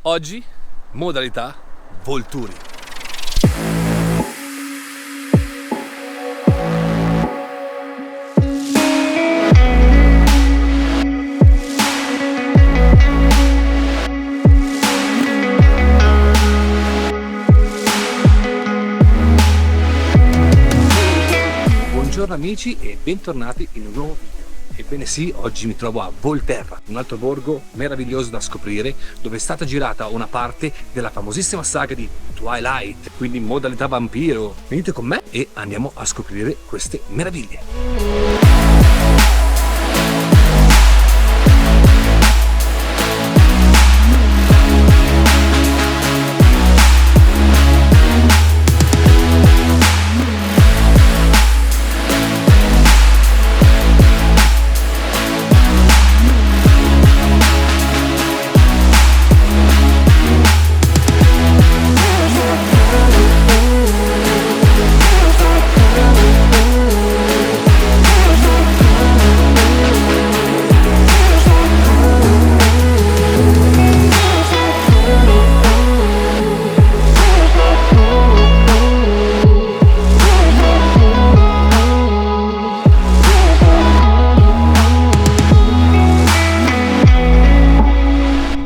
Oggi modalità Volturi. Buongiorno amici e bentornati in un nuovo video. Ebbene sì, oggi mi trovo a Volterra, un altro borgo meraviglioso da scoprire, dove è stata girata una parte della famosissima saga di Twilight, quindi in modalità vampiro. Venite con me e andiamo a scoprire queste meraviglie.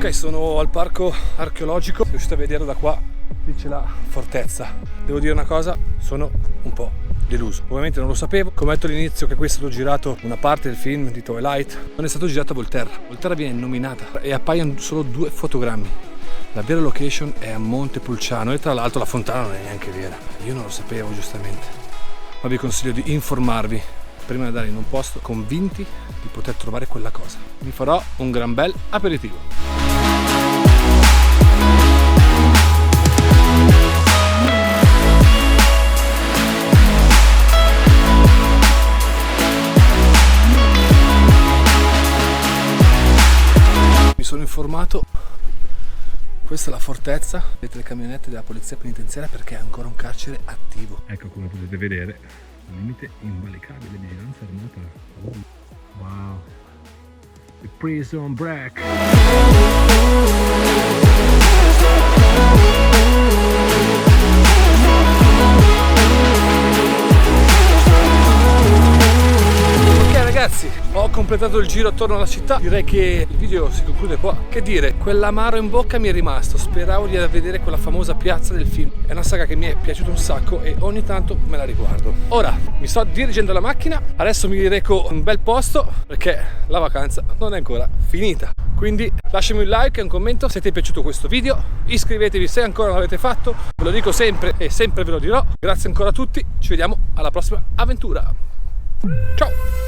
Sono al parco archeologico, se riuscite a vedere da qua, lì c'è la fortezza. Devo dire una cosa, sono un po' deluso. Ovviamente non lo sapevo, come ho detto all'inizio che qui è stato girato una parte del film di Twilight, non è stato girato a Volterra. Volterra viene nominata e appaiono solo 2 fotogrammi. La vera location è a Montepulciano e tra l'altro la fontana non è neanche vera. Io non lo sapevo giustamente, ma vi consiglio di informarvi prima di andare in un posto convinti di poter trovare quella cosa. Vi farò un gran bel aperitivo. Mi sono informato, questa è la fortezza, vedete le camionette della polizia penitenziaria perché è ancora un carcere attivo. Ecco, come potete vedere, limite invalicabile, vigilanza armata. Oh, wow, the prison break. Ragazzi, ho completato il giro attorno alla città, direi che il video si conclude qua. Che dire, quell'amaro in bocca mi è rimasto, speravo di vedere quella famosa piazza del film. È una saga che mi è piaciuta un sacco e ogni tanto me la riguardo. Ora mi sto dirigendo alla macchina, adesso mi reco un bel posto perché la vacanza non è ancora finita. Quindi lasciami un like e un commento se ti è piaciuto questo video, iscrivetevi se ancora non l'avete fatto, ve lo dico sempre e sempre ve lo dirò. Grazie ancora a tutti, ci vediamo alla prossima avventura. Ciao!